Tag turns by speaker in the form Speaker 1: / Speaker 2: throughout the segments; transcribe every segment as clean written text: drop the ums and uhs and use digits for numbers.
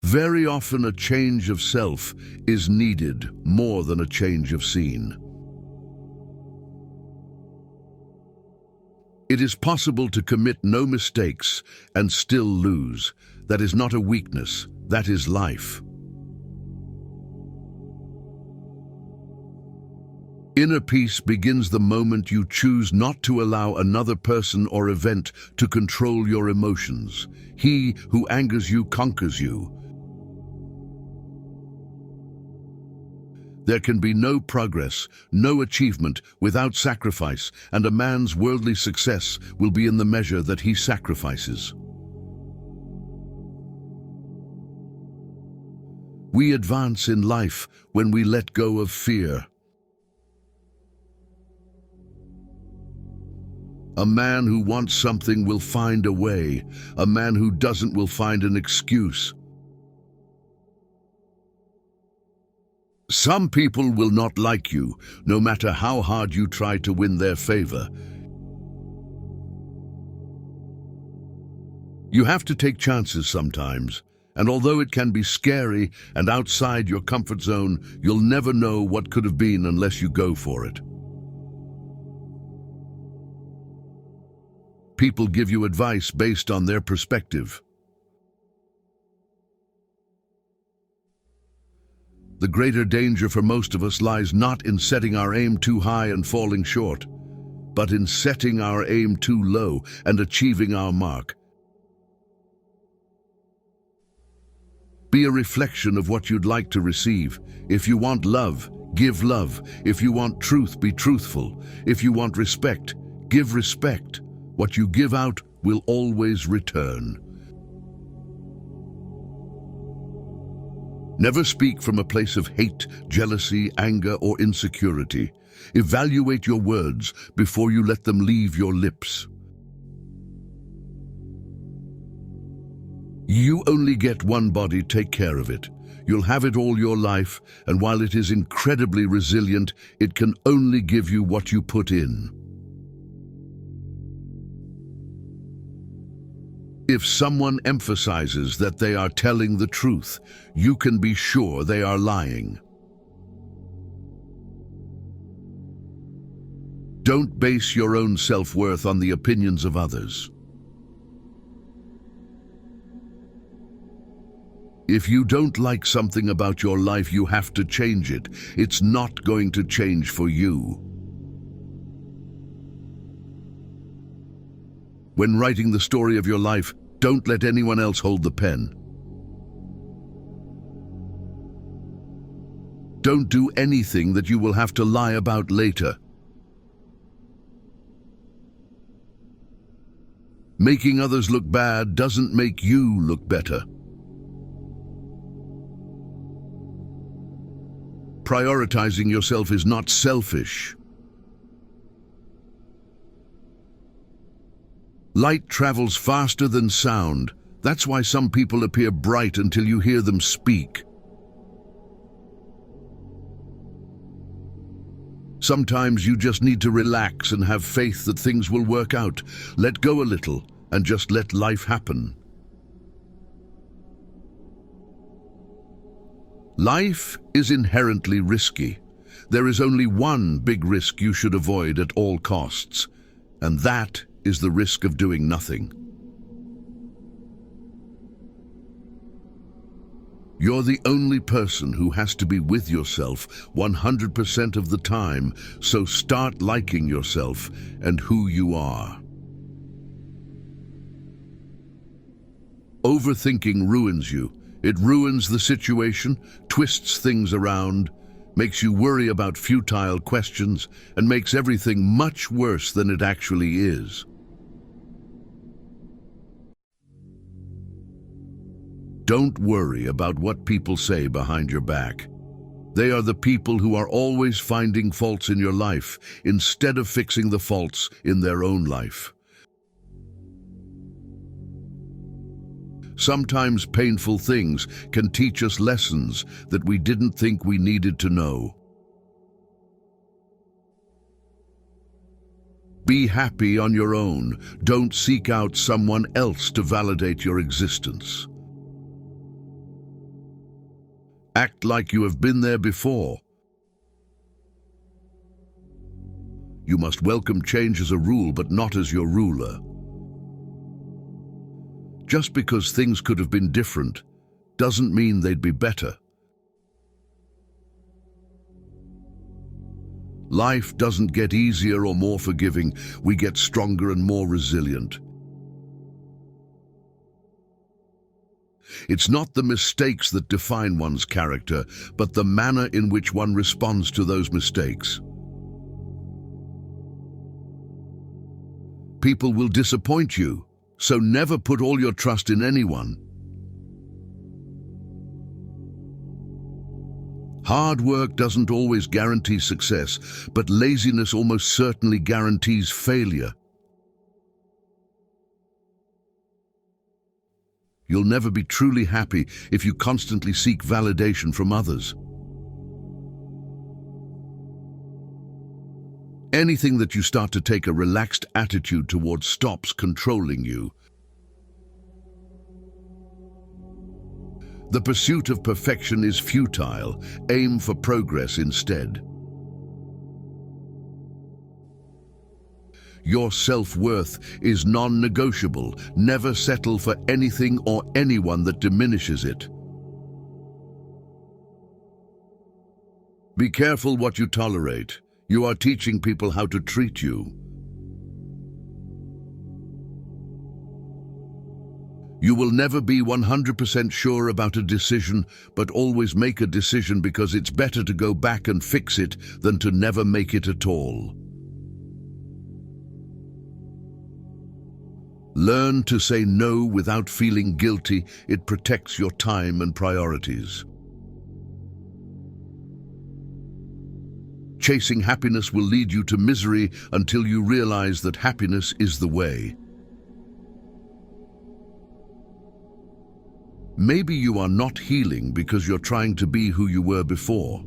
Speaker 1: Very often a change of self is needed more than a change of scene. It is possible to commit no mistakes and still lose. That is not a weakness, that is life. Inner peace begins the moment you choose not to allow another person or event to control your emotions. He who angers you conquers you. There can be no progress, no achievement without sacrifice, and a man's worldly success will be in the measure that he sacrifices. We advance in life when we let go of fear. A man who wants something will find a way. A man who doesn't will find an excuse. Some people will not like you, no matter how hard you try to win their favor. You have to take chances sometimes, and although it can be scary and outside your comfort zone, you'll never know what could have been unless you go for it. People give you advice based on their perspective. The greater danger for most of us lies not in setting our aim too high and falling short, but in setting our aim too low and achieving our mark. Be a reflection of what you'd like to receive. If you want love, give love. If you want truth, be truthful. If you want respect, give respect. What you give out will always return. Never speak from a place of hate, jealousy, anger, or insecurity. Evaluate your words before you let them leave your lips. You only get one body, take care of it. You'll have it all your life, and while it is incredibly resilient, it can only give you what you put in. If someone emphasizes that they are telling the truth, you can be sure they are lying. Don't base your own self-worth on the opinions of others. If you don't like something about your life, you have to change it. It's not going to change for you. When writing the story of your life, don't let anyone else hold the pen. Don't do anything that you will have to lie about later. Making others look bad doesn't make you look better. Prioritizing yourself is not selfish. Light travels faster than sound. That's why some people appear bright until you hear them speak. Sometimes you just need to relax and have faith that things will work out. Let go a little and just let life happen. Life is inherently risky. There is only one big risk you should avoid at all costs, and that is the risk of doing nothing. You're the only person who has to be with yourself 100% of the time, so start liking yourself and who you are. Overthinking ruins you. It ruins the situation, twists things around, makes you worry about futile questions, and makes everything much worse than it actually is. Don't worry about what people say behind your back. They are the people who are always finding faults in your life instead of fixing the faults in their own life. Sometimes painful things can teach us lessons that we didn't think we needed to know. Be happy on your own. Don't seek out someone else to validate your existence. Act like you have been there before. You must welcome change as a rule, but not as your ruler. Just because things could have been different doesn't mean they'd be better. Life doesn't get easier or more forgiving. We get stronger and more resilient. It's not the mistakes that define one's character, but the manner in which one responds to those mistakes. People will disappoint you, so never put all your trust in anyone. Hard work doesn't always guarantee success, but laziness almost certainly guarantees failure. You'll never be truly happy if you constantly seek validation from others. Anything that you start to take a relaxed attitude towards stops controlling you. The pursuit of perfection is futile. Aim for progress instead. Your self-worth is non-negotiable. Never settle for anything or anyone that diminishes it. Be careful what you tolerate. You are teaching people how to treat you. You will never be 100% sure about a decision, but always make a decision because it's better to go back and fix it than to never make it at all. Learn to say no without feeling guilty. It protects your time and priorities. Chasing happiness will lead you to misery until you realize that happiness is the way. Maybe you are not healing because you're trying to be who you were before.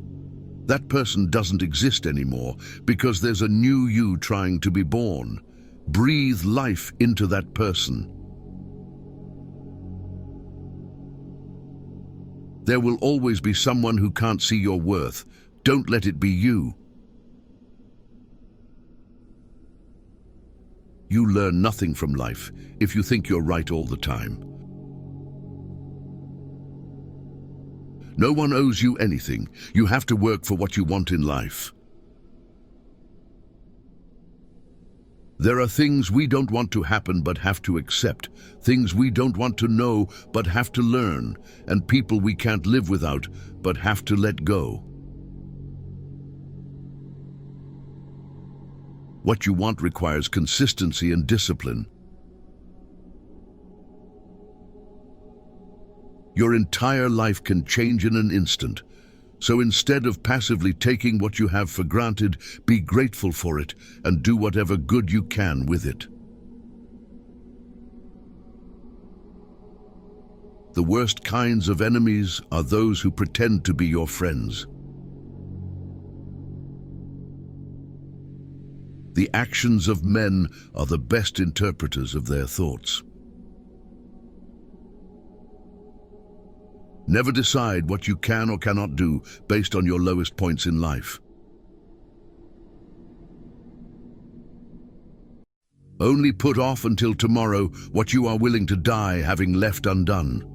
Speaker 1: That person doesn't exist anymore because there's a new you trying to be born. Breathe life into that person. There will always be someone who can't see your worth. Don't let it be you. You learn nothing from life if you think you're right all the time. No one owes you anything. You have to work for what you want in life. There are things we don't want to happen but have to accept, things we don't want to know but have to learn, and people we can't live without but have to let go. What you want requires consistency and discipline. Your entire life can change in an instant. So instead of passively taking what you have for granted, be grateful for it and do whatever good you can with it. The worst kinds of enemies are those who pretend to be your friends. The actions of men are the best interpreters of their thoughts. Never decide what you can or cannot do based on your lowest points in life. Only put off until tomorrow what you are willing to die having left undone.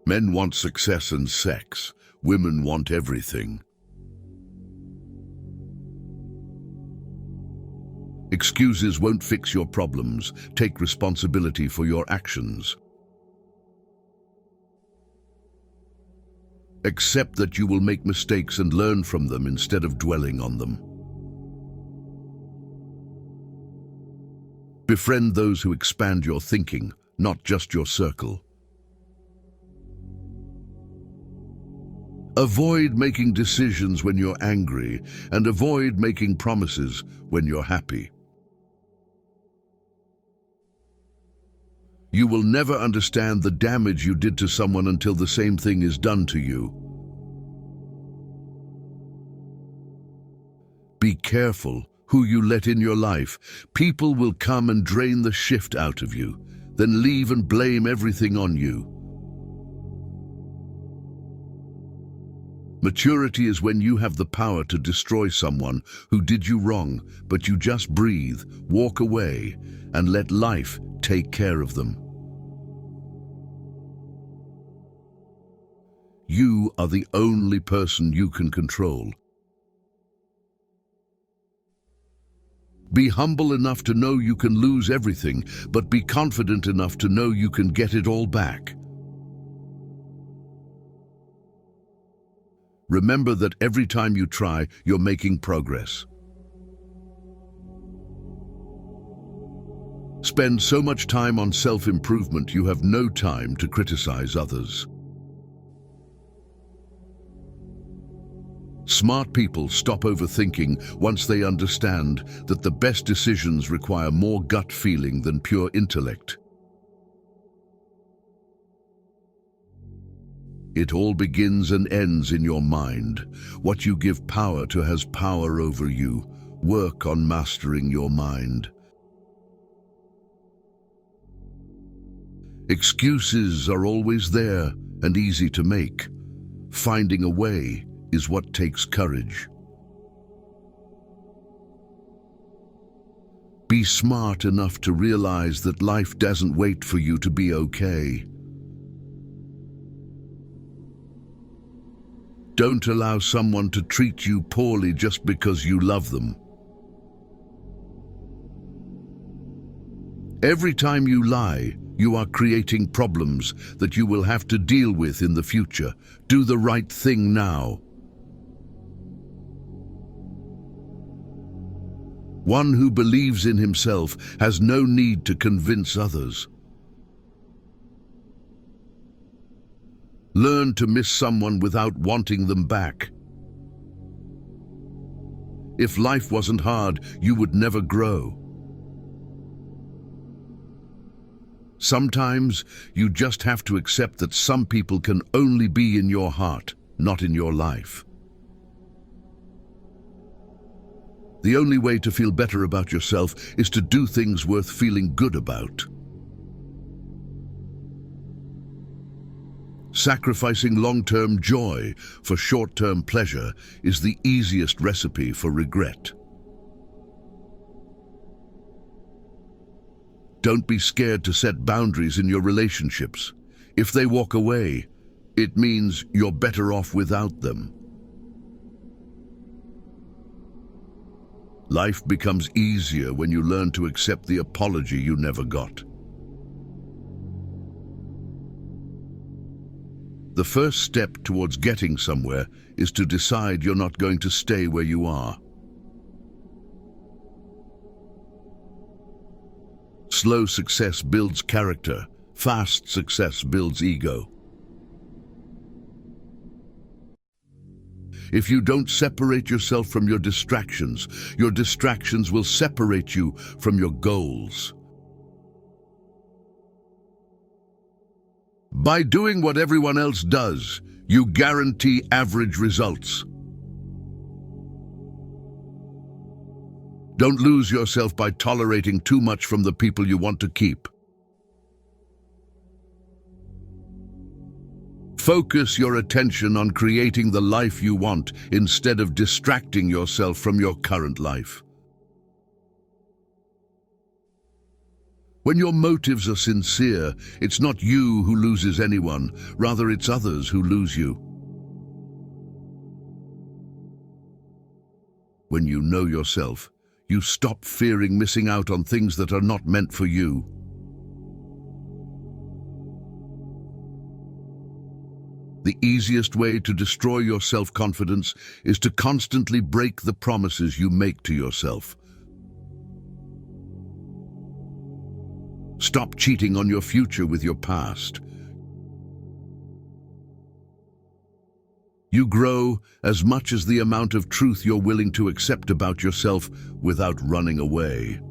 Speaker 1: Men want success and sex. Women want everything. Excuses won't fix your problems. Take responsibility for your actions. Accept that you will make mistakes and learn from them instead of dwelling on them. Befriend those who expand your thinking, not just your circle. Avoid making decisions when you're angry, and avoid making promises when you're happy. You will never understand the damage you did to someone until the same thing is done to you. Be careful who you let in your life. People will come and drain the shift out of you. then leave and blame everything on you. Maturity is when you have the power to destroy someone who did you wrong, but you just breathe, walk away, and let life take care of them. You are the only person you can control. Be humble enough to know you can lose everything, but be confident enough to know you can get it all back. Remember that every time you try, you're making progress. Spend so much time on self-improvement you have no time to criticize others. Smart people stop overthinking once they understand that the best decisions require more gut feeling than pure intellect. It all begins and ends in your mind. What you give power to has power over you. Work on mastering your mind. Excuses are always there and easy to make. Finding a way is what takes courage. Be smart enough to realize that life doesn't wait for you to be okay. Don't allow someone to treat you poorly just because you love them. Every time you lie, you are creating problems that you will have to deal with in the future. Do the right thing now. One who believes in himself has no need to convince others. Learn to miss someone without wanting them back. If life wasn't hard, you would never grow. Sometimes you just have to accept that some people can only be in your heart, not in your life. The only way to feel better about yourself is to do things worth feeling good about. Sacrificing long-term joy for short-term pleasure is the easiest recipe for regret. Don't be scared to set boundaries in your relationships. If they walk away, it means you're better off without them. Life becomes easier when you learn to accept the apology you never got. The first step towards getting somewhere is to decide you're not going to stay where you are. Slow success builds character. Fast success builds ego. If you don't separate yourself from your distractions will separate you from your goals. By doing what everyone else does, you guarantee average results. Don't lose yourself by tolerating too much from the people you want to keep. Focus your attention on creating the life you want instead of distracting yourself from your current life. When your motives are sincere, it's not you who loses anyone, rather it's others who lose you. When you know yourself, you stop fearing missing out on things that are not meant for you. The easiest way to destroy your self-confidence is to constantly break the promises you make to yourself. Stop cheating on your future with your past. You grow as much as the amount of truth you're willing to accept about yourself without running away.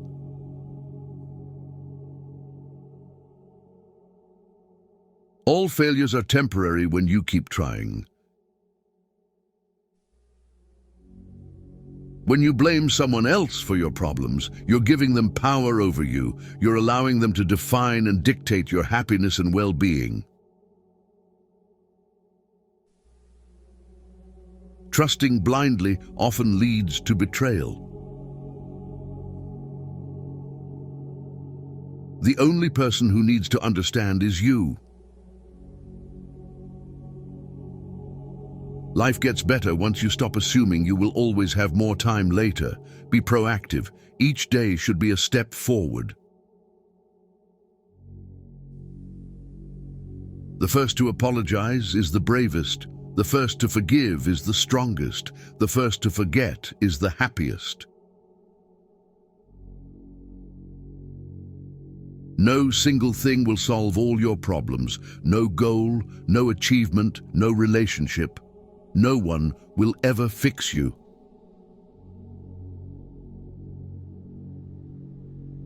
Speaker 1: All failures are temporary when you keep trying. When you blame someone else for your problems, you're giving them power over you. You're allowing them to define and dictate your happiness and well-being. Trusting blindly often leads to betrayal. The only person who needs to understand is you. Life gets better once you stop assuming you will always have more time later. Be proactive. Each day should be a step forward. The first to apologize is the bravest. The first to forgive is the strongest. The first to forget is the happiest. No single thing will solve all your problems. No goal, no achievement, no relationship. No one will ever fix you.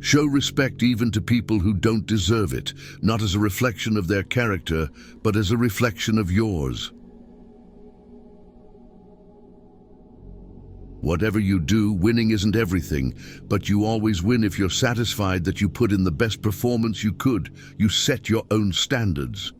Speaker 1: Show respect even to people who don't deserve it, not as a reflection of their character, but as a reflection of yours. Whatever you do, winning isn't everything, but you always win if you're satisfied that you put in the best performance you could. You set your own standards.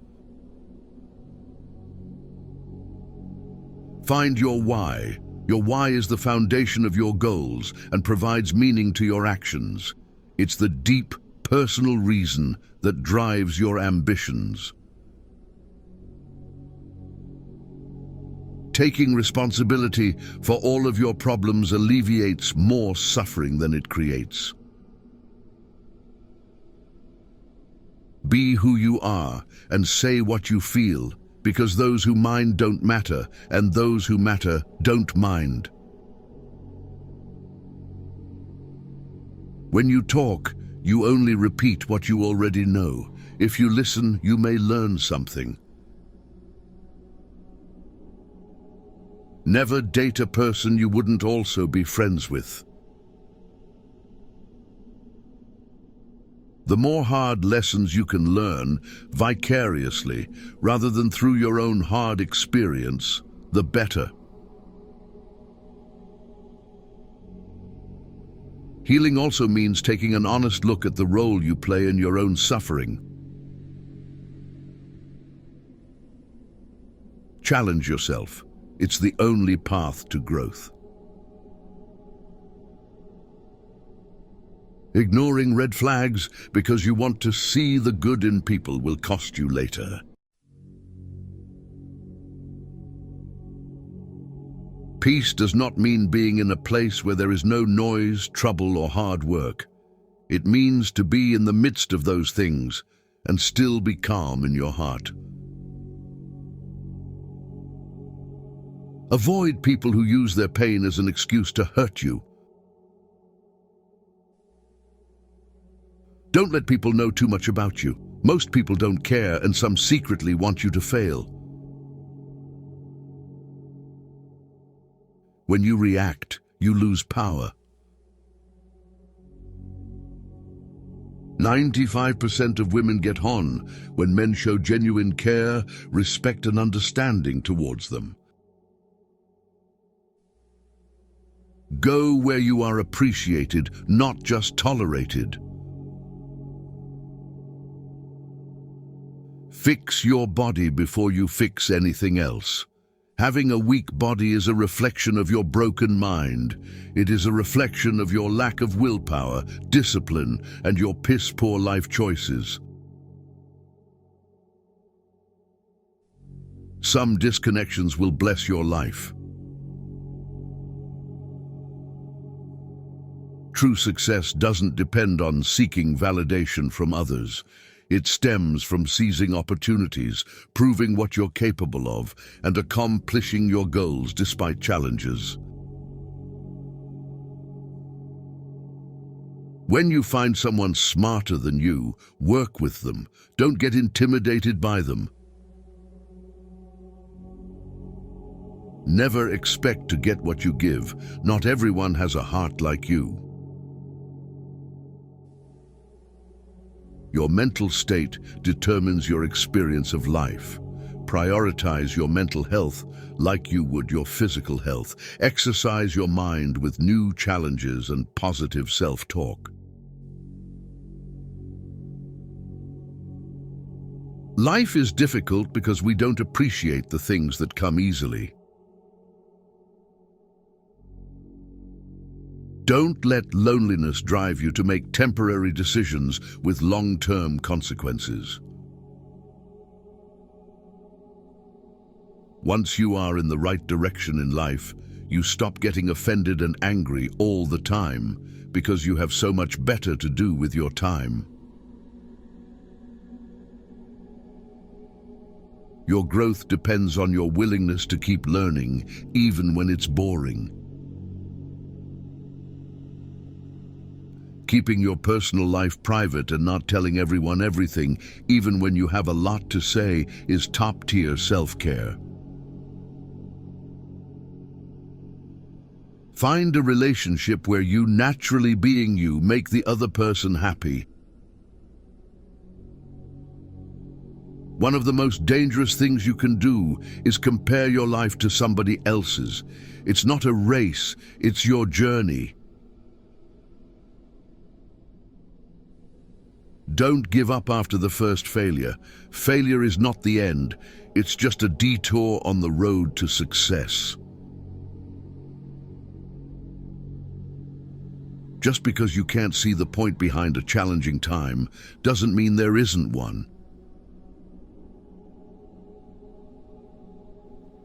Speaker 1: Find your why. Your why is the foundation of your goals and provides meaning to your actions. It's the deep, personal reason that drives your ambitions. Taking responsibility for all of your problems alleviates more suffering than it creates. Be who you are and say what you feel, because those who mind don't matter, and those who matter don't mind. When you talk, you only repeat what you already know. If you listen, you may learn something. Never date a person you wouldn't also be friends with. The more hard lessons you can learn vicariously, rather than through your own hard experience, the better. Healing also means taking an honest look at the role you play in your own suffering. Challenge yourself. It's the only path to growth. Ignoring red flags because you want to see the good in people will cost you later. Peace does not mean being in a place where there is no noise, trouble, or hard work. It means to be in the midst of those things and still be calm in your heart. Avoid people who use their pain as an excuse to hurt you. Don't let people know too much about you. Most people don't care, and some secretly want you to fail. When you react, you lose power. 95% of women get on when men show genuine care, respect, and understanding towards them. Go where you are appreciated, not just tolerated. Fix your body before you fix anything else. Having a weak body is a reflection of your broken mind. It is a reflection of your lack of willpower, discipline, and your piss-poor life choices. Some disconnections will bless your life. True success doesn't depend on seeking validation from others. It stems from seizing opportunities, proving what you're capable of, and accomplishing your goals despite challenges. When you find someone smarter than you, work with them. Don't get intimidated by them. Never expect to get what you give. Not everyone has a heart like you. Your mental state determines your experience of life. Prioritize your mental health like you would your physical health. Exercise your mind with new challenges and positive self-talk. Life is difficult because we don't appreciate the things that come easily. Don't let loneliness drive you to make temporary decisions with long-term consequences. Once you are in the right direction in life, you stop getting offended and angry all the time because you have so much better to do with your time. Your growth depends on your willingness to keep learning, even when it's boring. Keeping your personal life private and not telling everyone everything, even when you have a lot to say, is top-tier self-care. Find a relationship where you, naturally being you, make the other person happy. One of the most dangerous things you can do is compare your life to somebody else's. It's not a race, it's your journey. Don't give up after the first failure. Failure is not the end, it's just a detour on the road to success. Just because you can't see the point behind a challenging time doesn't mean there isn't one.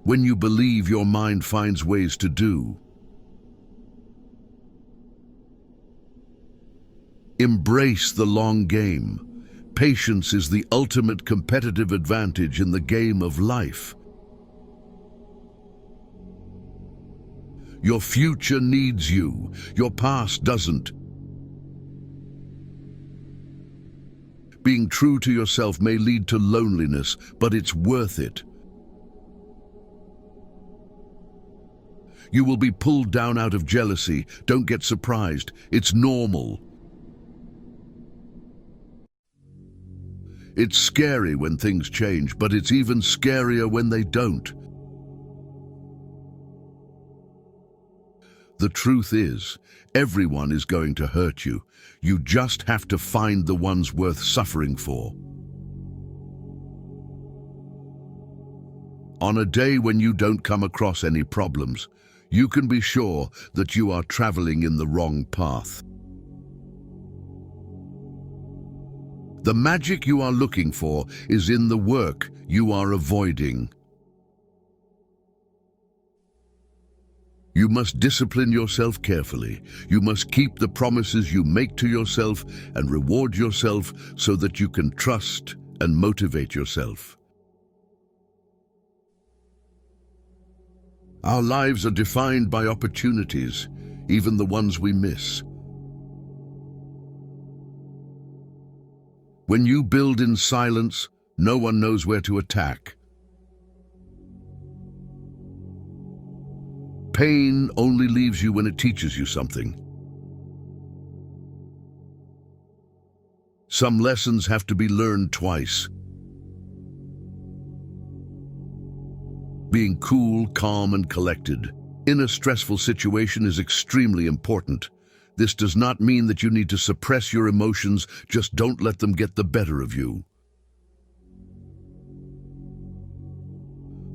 Speaker 1: When you believe, your mind finds ways to do. Embrace the long game. Patience is the ultimate competitive advantage in the game of life. Your future needs you. Your past doesn't. Being true to yourself may lead to loneliness, but it's worth it. You will be pulled down out of jealousy. Don't get surprised. It's normal. It's scary when things change, but it's even scarier when they don't. The truth is, everyone is going to hurt you. You just have to find the ones worth suffering for. On a day when you don't come across any problems, you can be sure that you are traveling in the wrong path. The magic you are looking for is in the work you are avoiding. You must discipline yourself carefully. You must keep the promises you make to yourself and reward yourself so that you can trust and motivate yourself. Our lives are defined by opportunities, even the ones we miss. When you build in silence, no one knows where to attack. Pain only leaves you when it teaches you something. Some lessons have to be learned twice. Being cool, calm, and collected in a stressful situation is extremely important. This does not mean that you need to suppress your emotions, just don't let them get the better of you.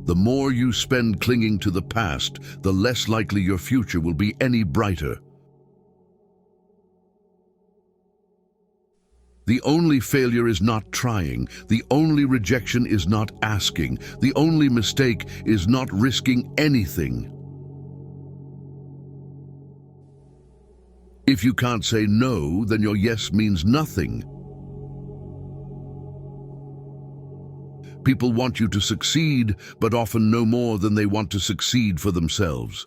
Speaker 1: The more you spend clinging to the past, the less likely your future will be any brighter. The only failure is not trying. The only rejection is not asking. The only mistake is not risking anything. If you can't say no, then your yes means nothing. People want you to succeed, but often no more than they want to succeed for themselves.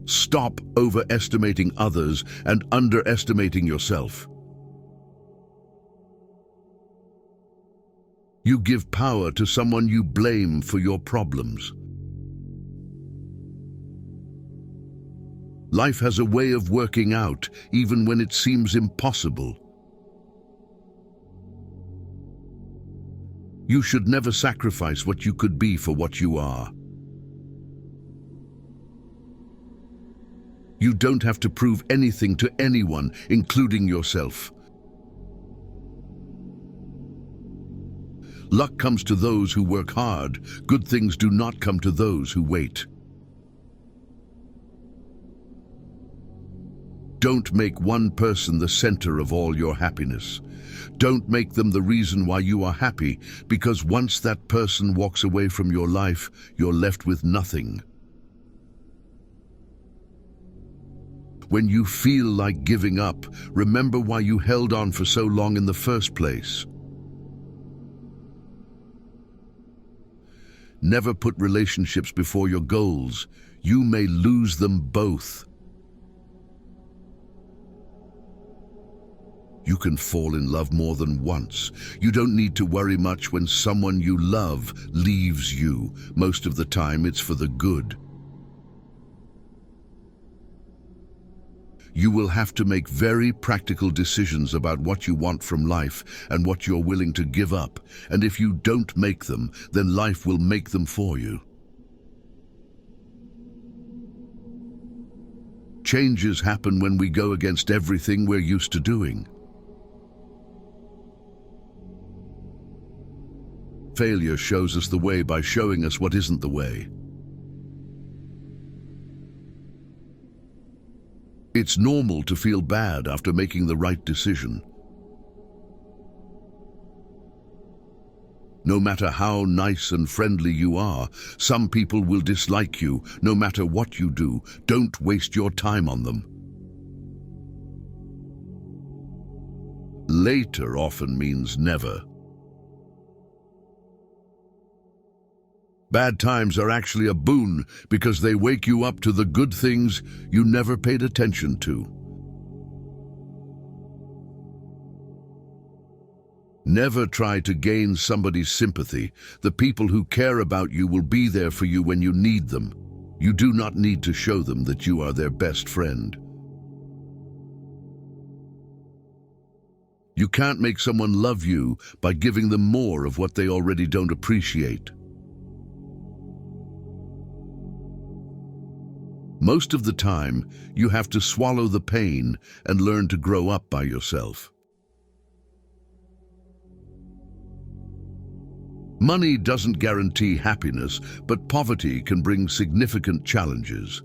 Speaker 1: Stop overestimating others and underestimating yourself. You give power to someone you blame for your problems. Life has a way of working out, even when it seems impossible. You should never sacrifice what you could be for what you are. You don't have to prove anything to anyone, including yourself. Luck comes to those who work hard. Good things do not come to those who wait. Don't make one person the center of all your happiness. Don't make them the reason why you are happy, because once that person walks away from your life, you're left with nothing. When you feel like giving up, remember why you held on for so long in the first place. Never put relationships before your goals. You may lose them both. You can fall in love more than once. You don't need to worry much when someone you love leaves you. Most of the time, it's for the good. You will have to make very practical decisions about what you want from life and what you're willing to give up. And if you don't make them, then life will make them for you. Changes happen when we go against everything we're used to doing. Failure shows us the way by showing us what isn't the way. It's normal to feel bad after making the right decision. No matter how nice and friendly you are, some people will dislike you no matter what you do. Don't waste your time on them. Later often means never. Bad times are actually a boon because they wake you up to the good things you never paid attention to. Never try to gain somebody's sympathy. The people who care about you will be there for you when you need them. You do not need to show them that you are their best friend. You can't make someone love you by giving them more of what they already don't appreciate. Most of the time, you have to swallow the pain and learn to grow up by yourself. Money doesn't guarantee happiness, but poverty can bring significant challenges.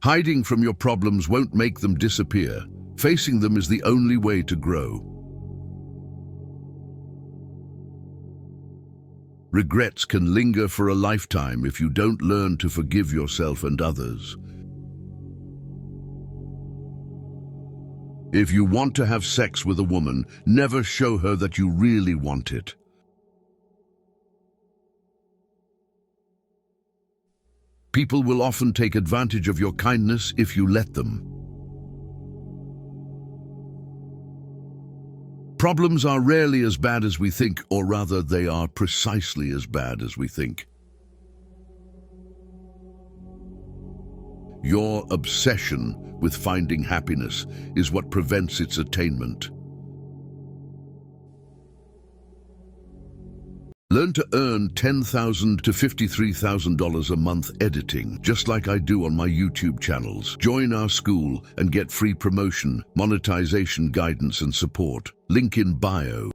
Speaker 1: Hiding from your problems won't make them disappear. Facing them is the only way to grow. Regrets can linger for a lifetime if you don't learn to forgive yourself and others. If you want to have sex with a woman, never show her that you really want it. People will often take advantage of your kindness if you let them. Problems are rarely as bad as we think, or rather, they are precisely as bad as we think. Your obsession with finding happiness is what prevents its attainment. Learn to earn $10,000 to $53,000 a month editing, just like I do on my YouTube channels. Join our school and get free promotion, monetization guidance and support. Link in bio.